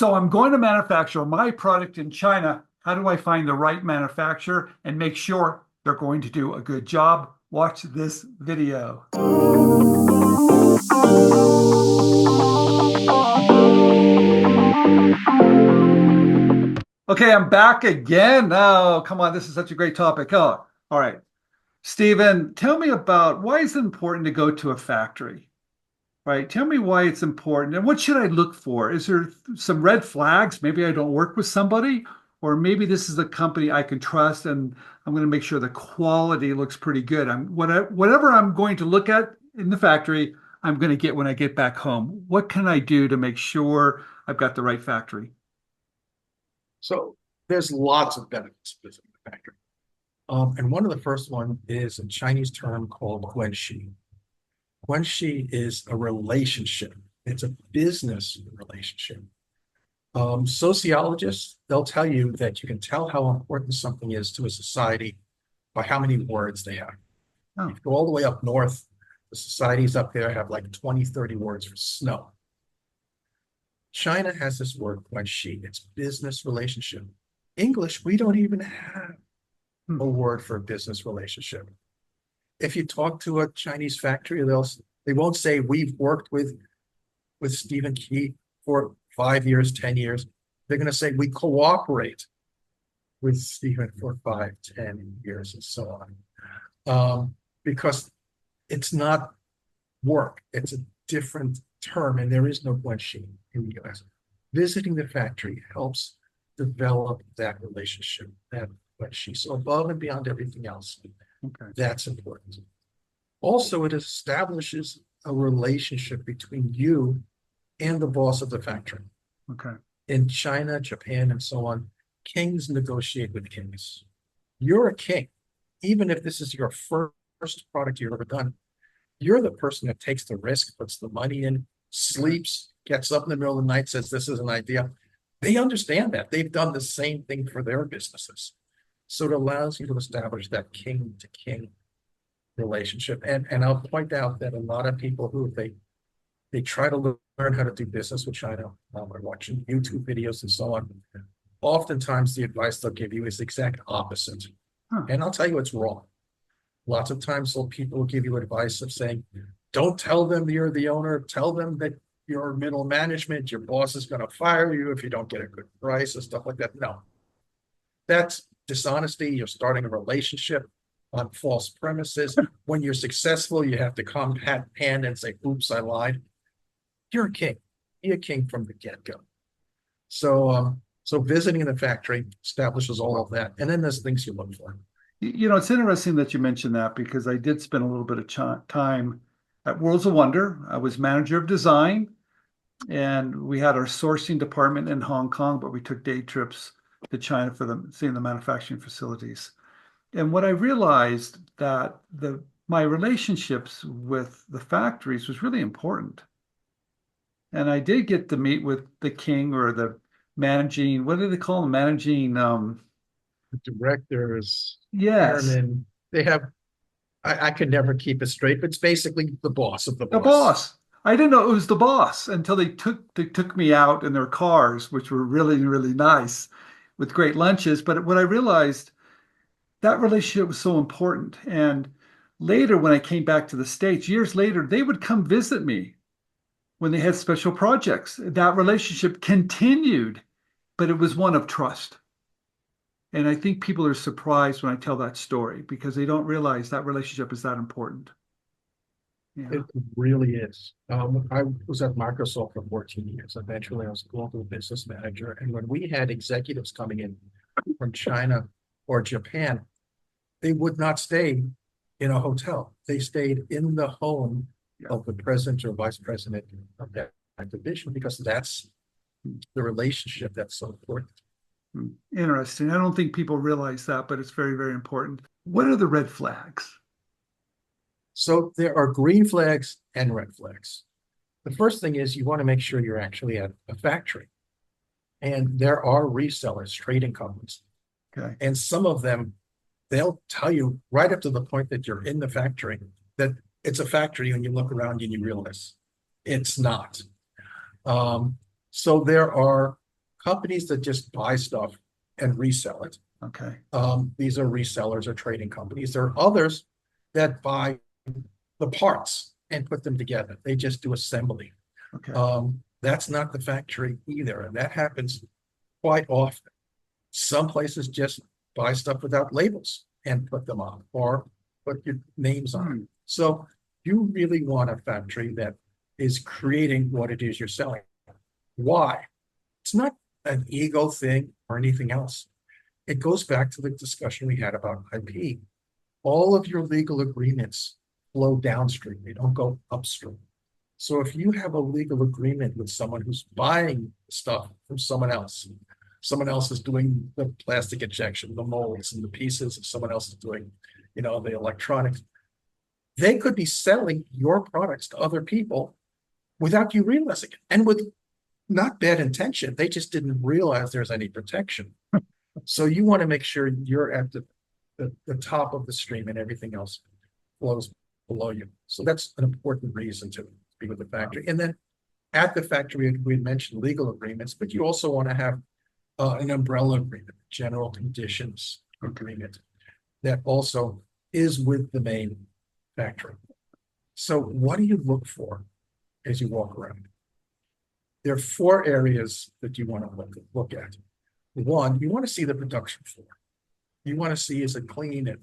So I'm going to manufacture my product in China. How do I find the right manufacturer and make sure they're going to do a good job? Watch this video. Okay, I'm back again. Oh, come on, this is such a great topic. Oh, all right. Stephen, tell me about why is it important to go to a factory? Right? Tell me why it's important and what should I look for? Is there some red flags? Maybe I don't work with somebody, or maybe this is a company I can trust and I'm going to make sure the quality looks pretty good. Whatever I'm going to look at in the factory, I'm going to get when I get back home. What can I do to make sure I've got the right factory? So there's lots of benefits to visiting the factory. And one of the first one is a Chinese term called guanxi. Guanxi is a relationship. It's a business relationship. Sociologists, they'll tell you that you can tell how important something is to a society by how many words they have. Oh, If you go all the way up north, the societies up there have like 20, 30 words for snow. China has this word, guanxi. It's business relationship. English, we don't even have hmm. a word for a business relationship. If you talk to a Chinese factory, they won't say we've worked with Stephen Key for 5 years, 10 years. They're going to say we cooperate with Stephen for 5, 10 years, and so on. Because it's not work. It's a different term, and there is no guanxi in the US. Visiting the factory helps develop that relationship, that guanxi. So above and beyond everything else, Okay. that's important. Also, it establishes a relationship between you and the boss of the factory. Okay. In China, Japan, and so on, kings negotiate with kings. You're a king. Even if this is your first product you've ever done, you're the person that takes the risk, puts the money in, sleeps, gets up in the middle of the night, says, this is an idea. They understand that. They've done the same thing for their businesses. So it allows you to establish that king to king relationship. And I'll point out that a lot of people who they try to learn how to do business with China, are watching YouTube videos and so on. Oftentimes the advice they'll give you is the exact opposite. Huh. And I'll tell you it's wrong. Lots of times people will give you advice of saying, don't tell them you're the owner, tell them that you're middle management, your boss is going to fire you if you don't get a good price and stuff like that. No, that's dishonesty. You're starting a relationship on false premises. When you're successful, you have to come hand and say, oops, I lied. You're a king. Be a king from the get-go. So visiting the factory establishes all of that. And then there's things you look for. It's interesting that you mentioned that because I did spend a little bit of time at Worlds of Wonder. I was manager of design, and we had our sourcing department in Hong Kong, but we took day trips to China for seeing the manufacturing facilities. And what I realized that my relationships with the factories was really important. And I did get to meet with the king or the managing, what do they call them? Managing, Directors, yes, chairman, they have, I could never keep it straight, but it's basically the boss of the the boss. boss. I didn't know it was the boss until they took me out in their cars, which were really, really nice with great lunches. But what I realized that relationship was so important. And later, when I came back to the States, years later, they would come visit me when they had special projects. That relationship continued, but it was one of trust. And I think people are surprised when I tell that story because they don't realize that relationship is that important. Yeah. It really is. I was at Microsoft for 14 years. Eventually, I was global business manager. And when we had executives coming in from China or Japan, they would not stay in a hotel. They stayed in the home Yeah. of the president or vice president of that division because that's the relationship that's so important. Interesting. I don't think people realize that, but it's very, very important. What are the red flags? So there are green flags and red flags. The first thing is you want to make sure you're actually at a factory. And there are resellers, trading companies. Okay. And some of them, they'll tell you right up to the point that you're in the factory that it's a factory and you look around and you realize it's not. So there are companies that just buy stuff and resell it. Okay. These are resellers or trading companies. There are others that buy the parts and put them together. They just do assembly. Okay. That's not the factory either, and that happens quite often. Some places just buy stuff without labels and put them on, or put your names on. Hmm. So you really want a factory that is creating what it is you're selling. Why? It's not an ego thing or anything else. It goes back to the discussion we had about IP. All of your legal agreements flow downstream, they don't go upstream. So if you have a legal agreement with someone who's buying stuff from someone else is doing the plastic injection, the molds and the pieces, and someone else is doing, the electronics, they could be selling your products to other people without you realizing it, and with not bad intention. They just didn't realize there's any protection. So you want to make sure you're at the top of the stream and everything else flows below you. So that's an important reason to be with the factory. And then at the factory, we mentioned legal agreements, but you also want to have an umbrella agreement, general conditions agreement, that also is with the main factory. So what do you look for as you walk around? There are 4 areas that you want to look at. One, you want to see the production floor. You want to see, is it clean? And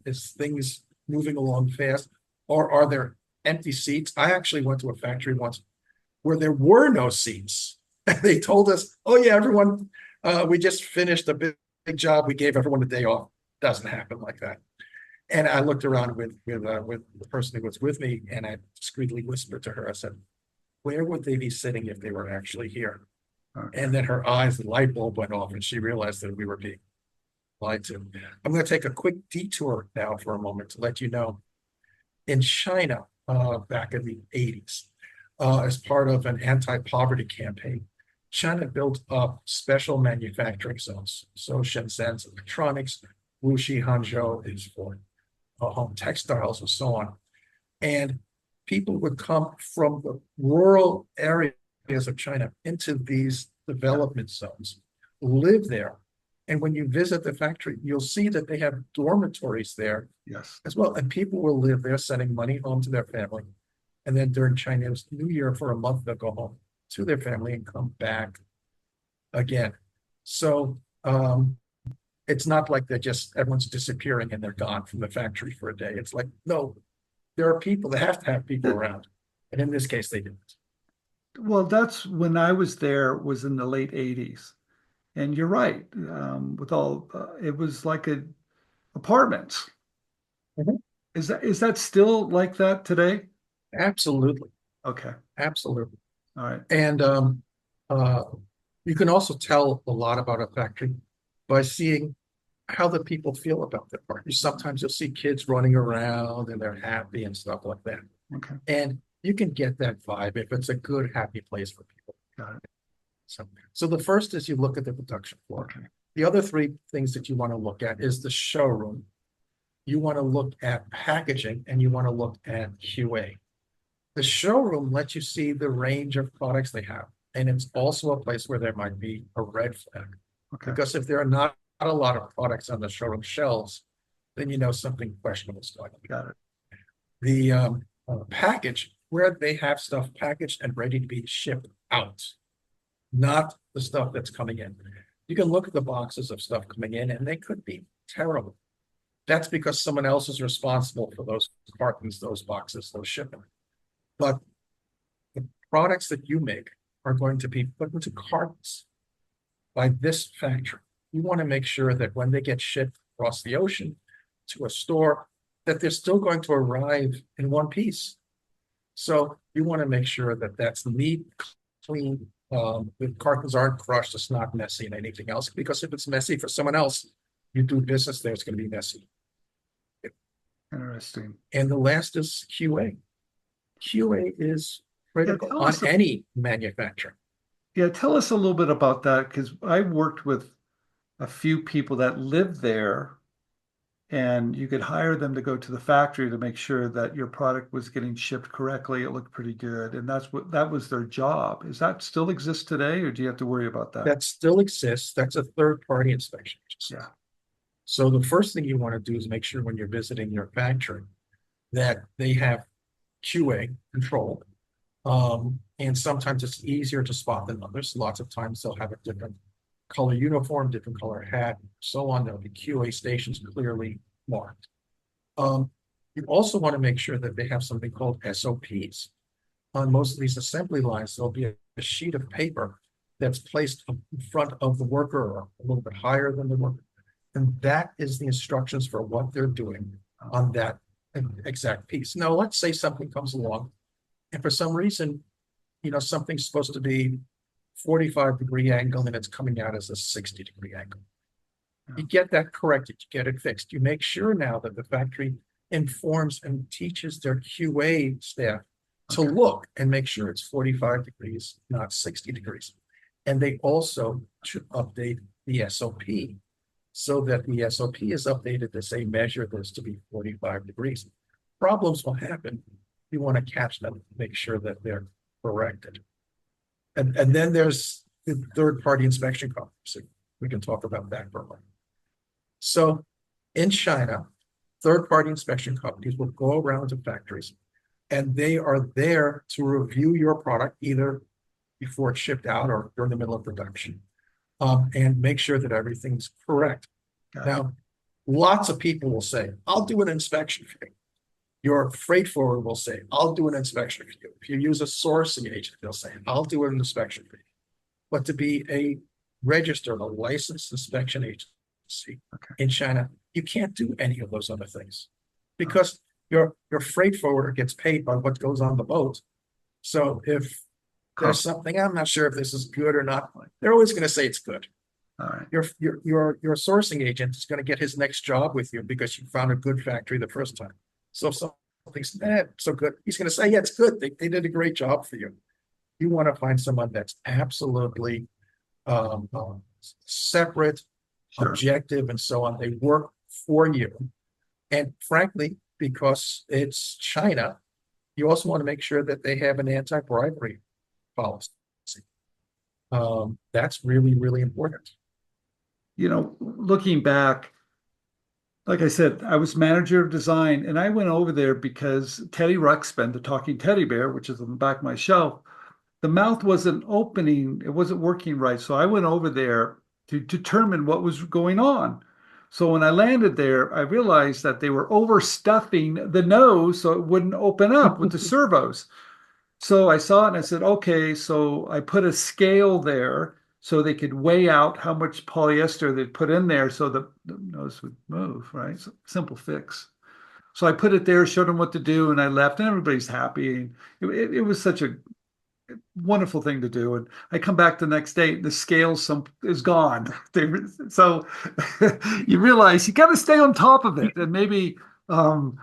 is things moving along fast? Or are there empty seats? I actually went to a factory once where there were no seats. They told us, oh yeah, everyone, we just finished a big job. We gave everyone a day off. Doesn't happen like that. And I looked around with the person who was with me, and I discreetly whispered to her, I said, where would they be sitting if they were actually here? Okay. And then her eyes, the light bulb went off, and she realized that we were being lied to. I'm going to take a quick detour now for a moment to let you know, in China, back in the 80s, as part of an anti-poverty campaign, China built up special manufacturing zones. So Shenzhen's electronics, Wuxi, Hangzhou is for home textiles and so on. And people would come from the rural areas of China into these development zones, live there. And when you visit the factory, you'll see that they have dormitories there Yes. as well. And people will live there, sending money home to their family. And then during Chinese New Year for a month, they'll go home to their family and come back again. So it's not like everyone's disappearing and they're gone from the factory for a day. It's like, no, there are people that have to have people around. And in this case, they didn't. Well, that's when I was there, was in the late 80s. And you're right. With all, it was like apartments. Mhm. Is that still like that today? Absolutely. Okay. Absolutely. All right. And uh, you can also tell a lot about a factory by seeing how the people feel about their partners. Sometimes you'll see kids running around and they're happy and stuff like that. Okay. And you can get that vibe if it's a good, happy place for people. Got it. So the first is you look at the production floor. Okay. The other 3 things that you want to look at is the showroom. You want to look at packaging, and you want to look at QA. The showroom lets you see the range of products they have. And it's also a place where there might be a red flag. Okay. Because if there are not a lot of products on the showroom shelves, then you know something questionable is going on. Got it. The package, where they have stuff packaged and ready to be shipped out, not the stuff that's coming in. You can look at the boxes of stuff coming in, and they could be terrible. That's because someone else is responsible for those cartons, those boxes, those shipments. But the products that you make are going to be put into cartons by this factory. You want to make sure that when they get shipped across the ocean to a store, that they're still going to arrive in one piece. So you want to make sure that that's neat, clean. The cartons aren't crushed, it's not messy and anything else, because if it's messy for someone else, you do business there, it's going to be messy. Interesting. And the last is QA. QA is critical tell on us any manufacturer. Yeah, tell us a little bit about that, because I worked with a few people that lived there, and you could hire them to go to the factory to make sure that your product was getting shipped correctly. It looked pretty good. And that was their job. Is that still exist today, or do you have to worry about that? That still exists. That's a third-party inspection agency. Yeah. So the first thing you want to do is make sure when you're visiting your factory that they have QA control. And sometimes it's easier to spot than others. Lots of times they'll have a different color uniform, different color hat, so on. There'll be QA stations clearly marked. You also want to make sure that they have something called SOPs. On most of these assembly lines, there'll be a sheet of paper that's placed in front of the worker or a little bit higher than the worker. And that is the instructions for what they're doing on that exact piece. Now, let's say something comes along, and for some reason, something's supposed to be 45-degree angle and it's coming out as a 60-degree angle. You get that corrected, you get it fixed. You make sure now that the factory informs and teaches their QA staff to look and make sure it's 45 degrees, not 60 degrees. And they also should update the SOP so that the SOP is updated to say measure this to be 45 degrees. Problems will happen. You want to catch them, make sure that they're corrected. And then there's the third-party inspection companies. We can talk about that for a moment. So in China, third-party inspection companies will go around to factories, and they are there to review your product either before it's shipped out or during the middle of production, and make sure that everything's correct. Now, lots of people will say, I'll do an inspection for you. Your freight forwarder will say, I'll do an inspection for you. If you use a sourcing agent, they'll say, I'll do an inspection for you. But to be a registered, a licensed inspection agency in China, you can't do any of those other things because your freight forwarder gets paid by what goes on the boat. So if there's something, I'm not sure if this is good or not, they're always going to say it's good. All right. Your sourcing agent is going to get his next job with you because you found a good factory the first time. So if something's so good, he's going to say, yeah, it's good. They did a great job for you. You want to find someone that's absolutely separate, objective, and so on. They work for you. And frankly, because it's China, you also want to make sure that they have an anti-bribery policy. That's really, really important. Looking back, like I said, I was manager of design, and I went over there because Teddy Ruxpin, the talking teddy bear, which is on the back of my shelf, the mouth wasn't opening, it wasn't working right. So I went over there to determine what was going on. So when I landed there, I realized that they were overstuffing the nose so it wouldn't open up with the servos. So I saw it and I said, okay, so I put a scale there so they could weigh out how much polyester they'd put in there so the nose would move, right? So, simple fix. So I put it there, showed them what to do, and I left, and everybody's happy. It was such a wonderful thing to do. And I come back the next day, the scale is gone. So you realize you got to stay on top of it. And maybe it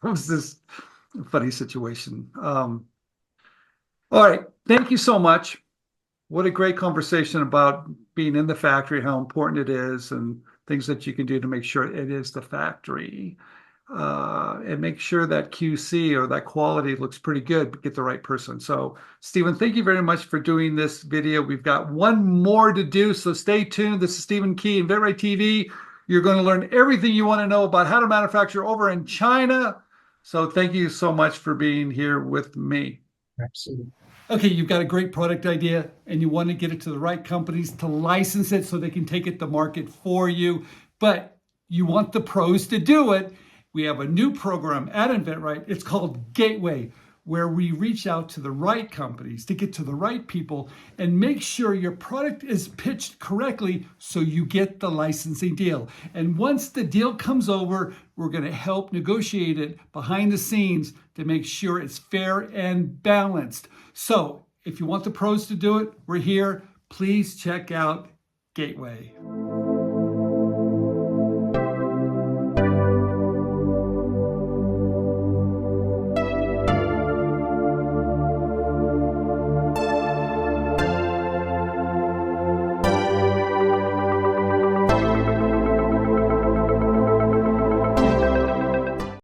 was this funny situation. All right. Thank you so much. What a great conversation about being in the factory, how important it is, and things that you can do to make sure it is the factory. And make sure that QC or that quality looks pretty good, but get the right person. So, Steven, thank you very much for doing this video. We've got one more to do, so stay tuned. This is Steven Key, inventRightTV. You're going to learn everything you want to know about how to manufacture over in China. So thank you so much for being here with me. Absolutely. Okay, you've got a great product idea and you want to get it to the right companies to license it so they can take it to market for you, but you want the pros to do it. We have a new program at inventRight. It's called Gateway, where we reach out to the right companies to get to the right people and make sure your product is pitched correctly so you get the licensing deal. And once the deal comes over, we're going to help negotiate it behind the scenes to make sure it's fair and balanced. So if you want the pros to do it, we're here. Please check out Gateway.